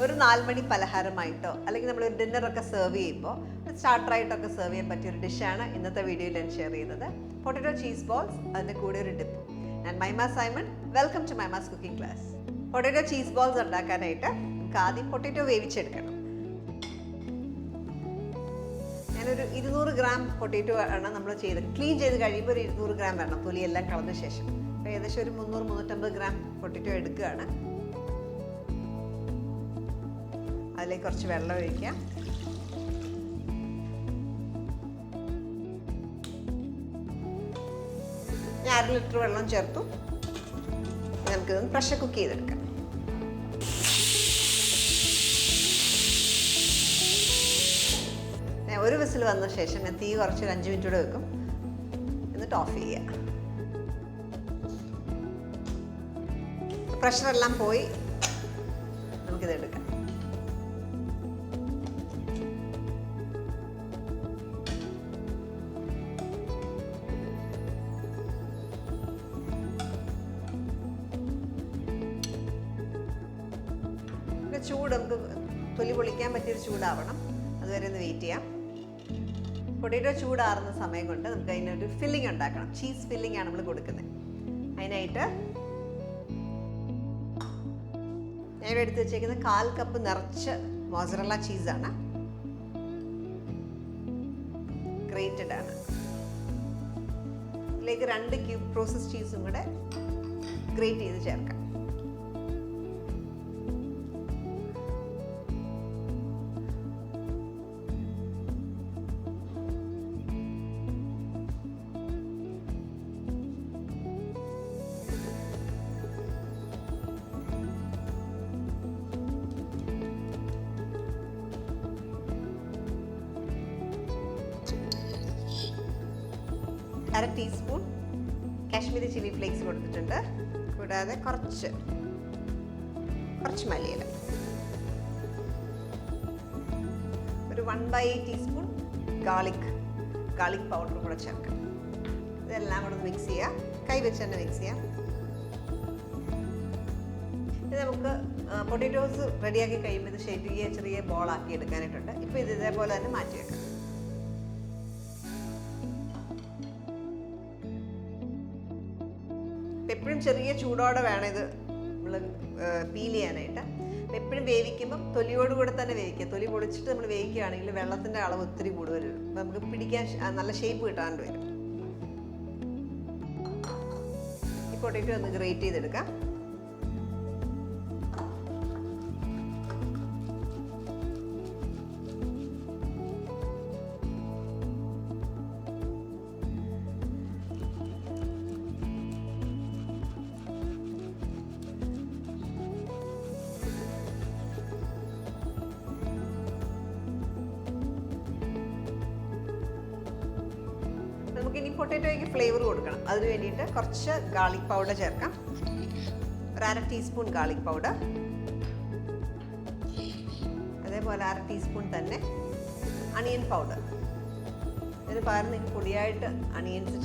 ഒരു 4 മണി പലഹാരമായിട്ടോ അല്ലെങ്കിൽ നമ്മൾ ഒരു ഡിന്നറൊക്കെ സെർവ് ചെയ്യുമ്പോൾ സ്റ്റാർട്ടറായിട്ടൊക്കെ സെർവ് ചെയ്യാൻ പറ്റിയ ഒരു ഡിഷാണ് ഇന്നത്തെ വീഡിയോയിൽ ഞാൻ ഷെയർ ചെയ്യുന്നത്. പൊട്ടറ്റോ ചീസ് ബോൾസ്, അതിൻ്റെ കൂടെ ഒരു ഡിപ്പ്. ഞാൻ മഹിമാസിമോൻ. വെൽക്കം ടു മൈമാസ് cooking class. Potato cheese balls ഉണ്ടാക്കാനായിട്ട് നമുക്ക് ആദ്യം പൊട്ടറ്റോ വേവിച്ചെടുക്കണം. ഞാനൊരു 200 ഗ്രാം പൊട്ടറ്റോ ആണ് നമ്മൾ ക്ലീൻ ചെയ്ത് കഴിയുമ്പോൾ ഒരു 200 ഗ്രാം വേണം, തൊലിയെല്ലാം കളഞ്ഞ ശേഷം. അപ്പോൾ ഏകദേശം ഒരു 300-350 ഗ്രാം പൊട്ടറ്റോ എടുക്കുകയാണ്. അതിലേക്ക് കുറച്ച് വെള്ളം ഒഴിക്കാം. ഞാൻ 1/2 ലിറ്റർ വെള്ളം ചേർത്തു. നമുക്കിതൊന്ന് പ്രഷർ കുക്ക് ചെയ്തെടുക്കാം. ഞാൻ ഒരു വിസിൽ വന്ന ശേഷം ഞാൻ തീ കുറച്ച് 5 മിനിറ്റ് കൂടെ വെക്കും, എന്നിട്ട് ഓഫ് ചെയ്യാം. പ്രഷറെല്ലാം പോയി നമുക്കിത് എടുക്കാം. ചൂട് നമുക്ക് തൊലി പൊളിക്കാൻ പറ്റിയൊരു ചൂടാവണം, അതുവരെ ഒന്ന് വെയിറ്റ് ചെയ്യാം. പൊട്ടറ്റോ ചൂടാറുന്ന സമയം കൊണ്ട് നമുക്ക് അതിനൊരു ഫില്ലിംഗ് ഉണ്ടാക്കണം. ചീസ് ഫില്ലിംഗ് ആണ് നമ്മൾ കൊടുക്കുന്നത്. അതിനായിട്ട് ഞാൻ എടുത്ത് വെച്ചേക്കുന്ന 1/4 കപ്പ് നിറച്ച് മോസറല്ല ചീസാണ്, ഗ്രേറ്റഡ് ആണ്. ഇതിലേക്ക് 2 ക്യൂബ് പ്രോസസ് ചീസും കൂടെ ഗ്രേറ്റ് ചെയ്ത് ചേർക്കാം. അര ടീസ്പൂൺ കാശ്മീരി ചില്ലി ഫ്ലേക്സ് കൊടുത്തിട്ടുണ്ട്. കൂടാതെ കുറച്ച് മല്ലിയില, ഒരു 1/8 ടീസ്പൂൺ ഗാർലിക് പൗഡർ കൂടെ ചേർക്കാം. ഇതെല്ലാം കൂടെ മിക്സ് ചെയ്യാം, കൈ വെച്ച് തന്നെ മിക്സ് ചെയ്യാം. ഇത് നമുക്ക് പൊട്ടറ്റോസ് റെഡിയാക്കി കഴിയുമ്പോൾ ഇത് ചെറിയ ബോളാക്കി എടുക്കാനായിട്ടുണ്ട്. ഇപ്പോൾ ഇത് ഇതേപോലെ തന്നെ മാറ്റി വെക്കാം. എപ്പോഴും ചെറിയ ചൂടോടെ വേണം ഇത് നമ്മൾ പീൽ ചെയ്യാനായിട്ട്. എപ്പോഴും വേവിക്കുമ്പം തൊലിയോടുകൂടെ തന്നെ വേവിക്കുക. തൊലി പൊളിച്ചിട്ട് നമ്മൾ വേവിക്കുകയാണെങ്കിൽ വെള്ളത്തിൻ്റെ അളവ് ഒത്തിരി കൂടുതൽ വരും. അപ്പം നമുക്ക് പിടിക്കാൻ നല്ല ഷേപ്പ് കിട്ടാണ്ട് വരും. ഈ പൊട്ടറ്റോ ഒന്ന് ഗ്രേറ്റ് ചെയ്തെടുക്കാം. നമുക്കിനി പൊട്ടറ്റോയ്ക്ക് ഫ്ലേവർ കൊടുക്കണം. അതിന് വേണ്ടിയിട്ട് കുറച്ച് ഗാർലിക് പൗഡർ ചേർക്കാം. ഒരു 1/2 ടീസ്പൂൺ ഗാർലിക് പൗഡർ, അതേപോലെ 1/2 ടീസ്പൂൺ തന്നെ അണിയൻ പൗഡർ. ഇതിന് പകരം നിങ്ങൾക്ക് പൊടിയായിട്ട് അണിയൻസ്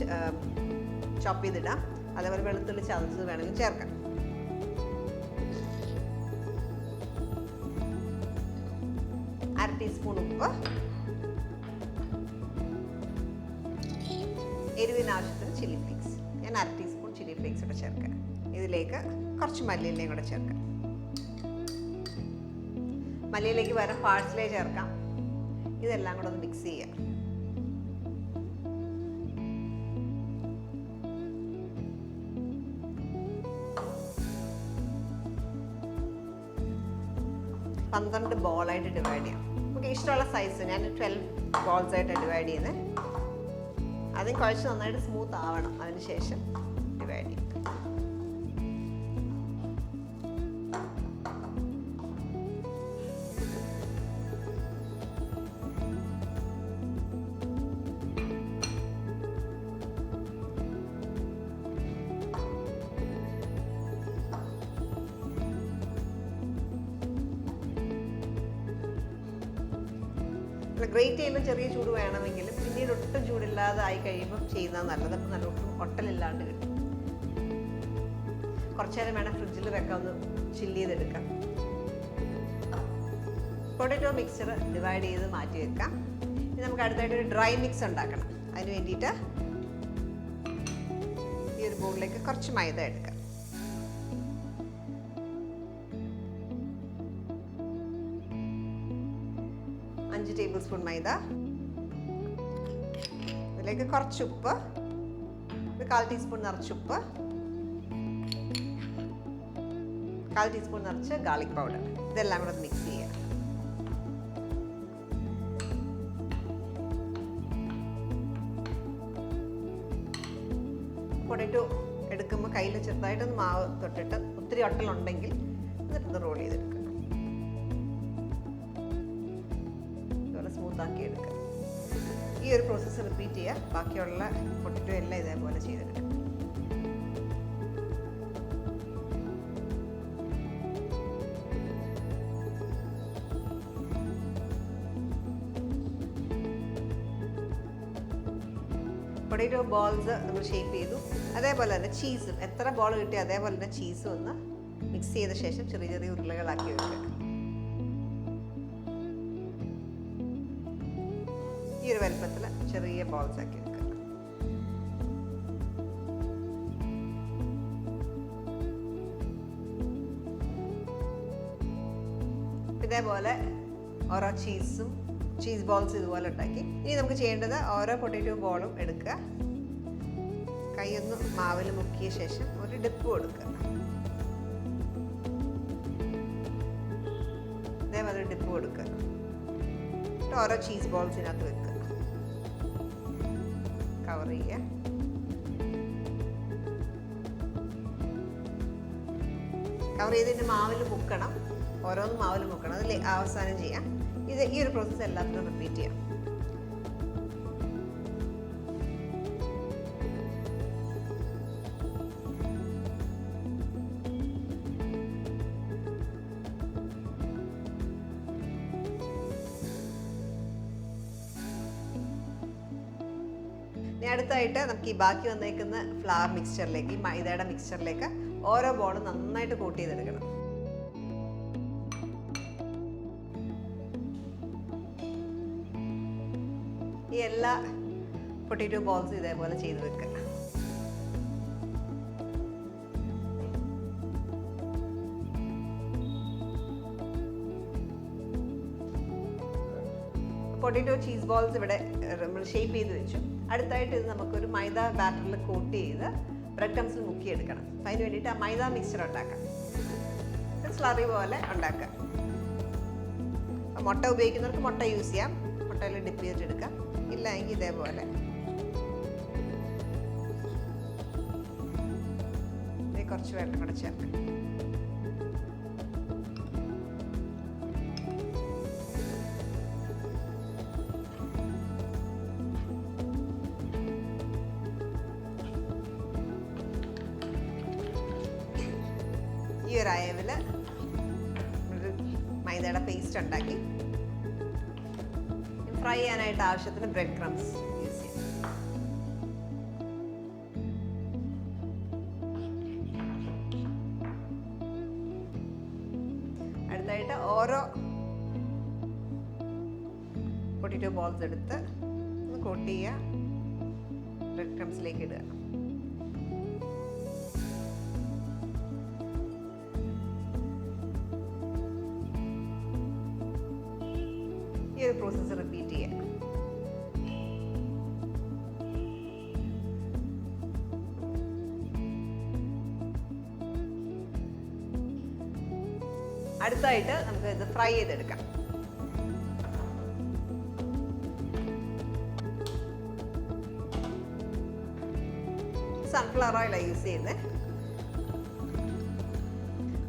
ചോപ്പ് ചെയ്തിടാം. അതേപോലെ വെളുത്തുള്ളി ചതച്ചത് വേണമെങ്കിൽ ചേർക്കാം. അര ടീസ്പൂൺ ഉപ്പ്, എരിവിന് ആവശ്യത്തിന് ചില്ലി ഫ്ലേക്സ്. ഞാൻ 1/2 ടീസ്പൂൺ ചില്ലി ഫ്ലേക്സ് കൂടെ ചേർക്കാം. ഇതിലേക്ക് കുറച്ച് മല്ലിയിലയും കൂടെ ചേർക്കാം. മല്ലിയിലേക്ക് വരാൻ പാഴ്സലേ ചേർക്കാം. ഇതെല്ലാം കൂടെ ഒന്ന് മിക്സ് ചെയ്യാം. പന്ത്രണ്ട് ബോളായിട്ട് ഡിവൈഡ് ചെയ്യാം. നമുക്ക് ഇഷ്ടമുള്ള സൈസ്, ഞാൻ 12 ബോൾസ് ആയിട്ട് ഡിവൈഡ് ചെയ്യുന്നത്. ആദ്യം കുഴച്ച് നന്നായിട്ട് സ്മൂത്ത് ആവണം, അതിനുശേഷം ഡിവൈഡ് ചെയ്യും. ഗ്രേറ്റ് ചെയ്യുമ്പോൾ ചെറിയ ചൂട് വേണമെങ്കിലും പിന്നീട് ഒട്ടും ചൂടില്ലാതെ ആയി കഴിയുമ്പോൾ ചെയ്യുന്നത് നല്ലത്. അപ്പോൾ നല്ല ഒട്ടും ഒട്ടലില്ലാണ്ട് കിട്ടും. കുറച്ചു നേരം വേണം ഫ്രിഡ്ജിൽ വെക്കാം, ഒന്ന് ചില്ല് ചെയ്തെടുക്കാം. പൊട്ടറ്റോ മിക്സ്ചർ ഡിവൈഡ് ചെയ്ത് മാറ്റി വെക്കാം. ഇനി നമുക്ക് അടുത്തായിട്ട് ഒരു ഡ്രൈ മിക്സ് ഉണ്ടാക്കണം. അതിന് വേണ്ടിയിട്ട് ഈ ഒരു ബൗളിലേക്ക് കുറച്ച് മൈദ എടുക്കാം. അഞ്ച് ടേബിൾ സ്പൂൺ മൈദ, അതിലേക്ക് കുറച്ച് ഉപ്പ്, ഒരു 1/4 ടീസ്പൂൺ നിറച്ച് ഉപ്പ്, 1/4 ടീസ്പൂൺ നിറച്ച് ഗാർലിക് പൗഡർ. ഇതെല്ലാം കൂടെ മിക്സ് ചെയ്യാം. പൊട്ടറ്റോ എടുക്കുമ്പോൾ കയ്യിൽ ചെറുതായിട്ടൊന്ന് മാവ് തൊട്ടിട്ട് ഒത്തിരി ഒട്ടലുണ്ടെങ്കിൽ എന്നിട്ടൊന്ന് റോൾ ചെയ്തെടുക്കുക. ഇതുപോലെ സ്മൂത്താക്കി എടുക്കുക. ഈ ഒരു പ്രോസസ്സ് റിപ്പീറ്റ് ചെയ്യുക. ബാക്കിയുള്ള പൊട്ടറ്റോ എല്ലാം ഇതേപോലെ ചെയ്തെടുക്കുക. പൊട്ടറ്റോ ബോൾസ് നമ്മൾ ഷേപ്പ് ചെയ്തു. അതേപോലെ തന്നെ ചീസും എത്ര ബോൾ കിട്ടി അതേപോലെ തന്നെ ചീസും ഒന്ന് മിക്സ് ചെയ്ത ശേഷം ചെറിയ ചെറിയ ഉരുളകളാക്കി വെക്കുക. ഈ ഒരു വലുപ്പത്തിൽ ചെറിയ ബോൾസ് ആക്കി വെക്കുക. ഇതേപോലെ ഓരോ ചീസ് ബോൾസ് ഇതുപോലെ ഉണ്ടാക്കി. ഇനി നമുക്ക് ചെയ്യേണ്ടത് ഓരോ പൊട്ടറ്റോ ബോളും എടുക്കുക, കൈയൊന്ന് മാവിൽ മുക്കിയ ശേഷം ഒരു ഡിപ്പ് കൊടുക്കുക. ഇതേപോലെ ഡിപ്പ് കൊടുക്കുക. എന്നിട്ട് ഓരോ ചീസ് ബോൾസിനകത്ത് വെക്കുക, കവർ ചെയ്യുക. കവർ ചെയ്തിട്ട് മാവിൽ മുക്കണം. ഓരോന്നും മാവിൽ മുക്കണം. അതിൽ അവസാനം ചെയ്യാം. ഈ ഒരു പ്രോസസ്സ് എല്ലാത്തിനും റിപ്പീറ്റ് ചെയ്യാം. ഇനി അടുത്തായിട്ട് നമുക്ക് ഈ ബാക്കി വന്നേക്കുന്ന ഫ്ലവർ മിക്സ്ചറിലേക്ക്, ഈ മൈദയുടെ മിക്സ്ചറിലേക്ക് ഓരോ ബോളും നന്നായിട്ട് കോട്ട് ചെയ്തെടുക്കണം. ഈ എല്ലാ പൊട്ടറ്റോ ബോൾസും ഇതേപോലെ ചെയ്ത് വെക്കുക. പൊട്ടറ്റോ ചീസ് ബോൾസ് ഇവിടെ നമ്മൾ ഷേപ്പ് ചെയ്ത് വെച്ചു. അടുത്തായിട്ട് ഇത് നമുക്കൊരു മൈദ ബാറ്ററിൽ കോട്ട് ചെയ്ത് ബ്രെഡ് ക്രംസിൽ മുക്കിയെടുക്കണം. അപ്പം അതിന് വേണ്ടിയിട്ട് ആ മൈദ മിക്സ്ചർ ഉണ്ടാക്കാം. സ്ലറി പോലെ ഉണ്ടാക്കാം. മുട്ട ഉപയോഗിക്കുന്നവർക്ക് മുട്ട യൂസ് ചെയ്യാം. മുട്ടയിൽ ഡിപ്പ് ചെയ്തിട്ടെടുക്കാം. ഇല്ല എങ്കിൽ ഇതേപോലെ കുറച്ച് വെള്ളം കൂടെ ചേർക്കാം. ഈ ഒരു അയവിൽ മൈദയുടെ പേസ്റ്റ് ഉണ്ടാക്കി ഫ്രൈ ചെയ്യാനായിട്ട് ആവശ്യത്തിന് ബ്രെഡ് ക്രംസ് യൂസ് ചെയ്യാം. അടുത്തായിട്ട് ഓരോ പൊട്ടറ്റോ ബോൾസ് എടുത്ത് ഒന്ന് കോട്ട് ചെയ്യുക, ബ്രെഡ് ക്രംസിലേക്ക് ഇടുക. ഈ ഒരു പ്രോസസ്സ് റിപ്പീറ്റ് ചെയ്യാം. അടുത്തായിട്ട് നമുക്ക് ഇത് ഫ്രൈ ചെയ്തെടുക്കാം. സൺഫ്ലവർ ഓയിലാണ് യൂസ് ചെയ്യുന്നത്.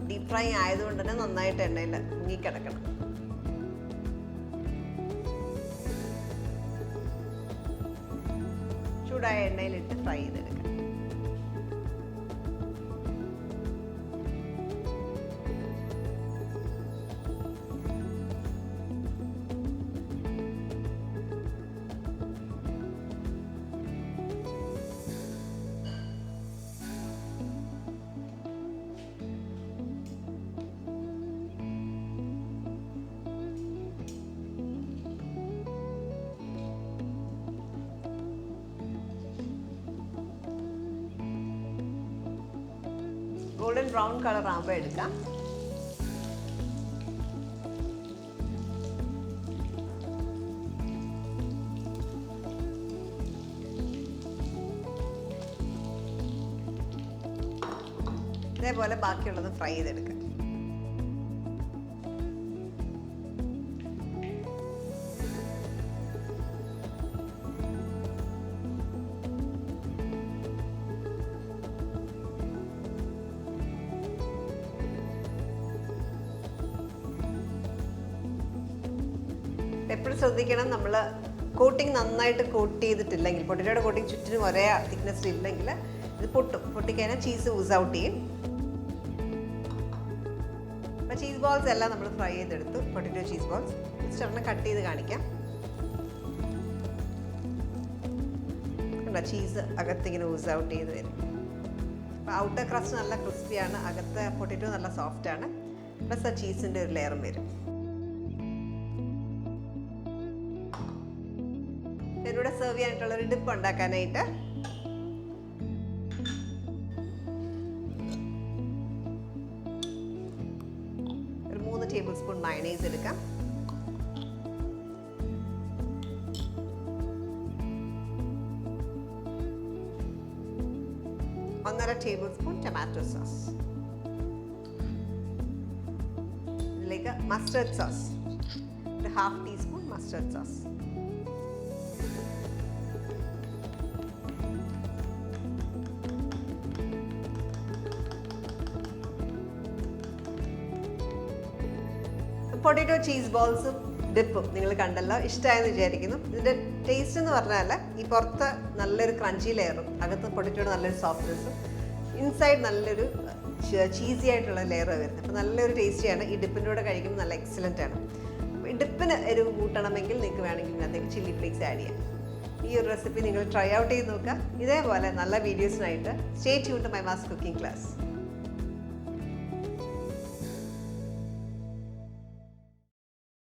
ഡീപ് ഫ്രൈ ആയതുകൊണ്ട് തന്നെ നന്നായിട്ട് എണ്ണയിൽ മുങ്ങിക്കിടക്കണം. ചൂടായ എണ്ണയിലിട്ട് ഫ്രൈ ചെയ്തെടുക്കാം. ഗോൾഡൻ ബ്രൗൺ കളർ ആകുമ്പോൾ എടുക്കാം. ഇതേപോലെ ബാക്കിയുള്ളത് ഫ്രൈ ചെയ്തെടുക്കാം. എപ്പോഴും ശ്രദ്ധിക്കണം, നമ്മൾ കോട്ടിങ് നന്നായിട്ട് കോട്ട് ചെയ്തിട്ടില്ലെങ്കിൽ, പൊട്ടറ്റോയുടെ കോട്ടിങ് ചുറ്റിനും ഒരേ തിക്നെസ് ഇല്ലെങ്കിൽ ഇത് പൊട്ടിക്കഴിഞ്ഞാൽ ചീസ് ഊസ് ഔട്ട് ചെയ്യും. അപ്പോൾ ചീസ് ബോൾസ് എല്ലാം നമ്മൾ ഫ്രൈ ചെയ്തെടുത്തു. പൊട്ടറ്റോ ചീസ് ബോൾസ് ജസ്റ്റ് ഒരെണ്ണം കട്ട് ചെയ്ത് കാണിക്കാം. ചീസ് അകത്തിങ്ങനെ ഊസ് ഔട്ട് ചെയ്ത് വരും. അപ്പോൾ ഔട്ടർ ക്രസ്റ്റ് നല്ല ക്രിസ്പിയാണ്, അകത്തെ പൊട്ടറ്റോ നല്ല സോഫ്റ്റാണ്, പ്ലസ് ആ ചീസിൻ്റെ ഒരു ലെയറും വരും. ഇതിലൂടെ സെർവ് ചെയ്യാനായിട്ടുള്ള ഒരു ഡിപ്പ് ഉണ്ടാക്കാനായിട്ട് ഒരു 3 ടേബിൾ സ്പൂൺ മയണൈസ് എടുക്കാം. ഒന്നര ടേബിൾ സ്പൂൺ ടൊമാറ്റോ സോസ്. ഇതിലേക്ക് മസ്റ്റർഡ് സോസ്, ഒരു 1/2 teaspoon mustard sauce. Potato cheese ബോൾസും ഡിപ്പും നിങ്ങൾ കണ്ടല്ലോ, ഇഷ്ടമായെന്ന് വിചാരിക്കുന്നു. ഇതിൻ്റെ ടേസ്റ്റ് എന്ന് പറഞ്ഞാൽ ഈ പുറത്ത് നല്ലൊരു ക്രഞ്ചി ലെയറും അകത്ത് പൊട്ടറ്റോയുടെ നല്ലൊരു സോഫ്റ്റ്നെസ്സും ഇൻസൈഡ് നല്ലൊരു ചീസി ആയിട്ടുള്ള ലെയർ വരുന്നത്. അപ്പോൾ നല്ലൊരു ടേസ്റ്റിയാണ്. ഈ ഡിപ്പിൻ്റെ കൂടെ കഴിക്കുമ്പോൾ നല്ല എക്സലൻ്റ് ആണ്. അപ്പോൾ ഈ ഡിപ്പിന് എരിവ് കൂട്ടണമെങ്കിൽ നിങ്ങൾക്ക് വേണമെങ്കിൽ ഇതിനകത്തേക്ക് ചില്ലി ഫ്ലേക്സ് ആഡ് ചെയ്യാം. ഈ ഒരു റെസിപ്പി നിങ്ങൾ ട്രൈ ഔട്ട് ചെയ്ത് നോക്കുക. ഇതേപോലെ നല്ല വീഡിയോസിനായിട്ട് സ്റ്റേ ട്യൂൺഡ് ടു മൈമാസ് കുക്കിംഗ് ക്ലാസ്.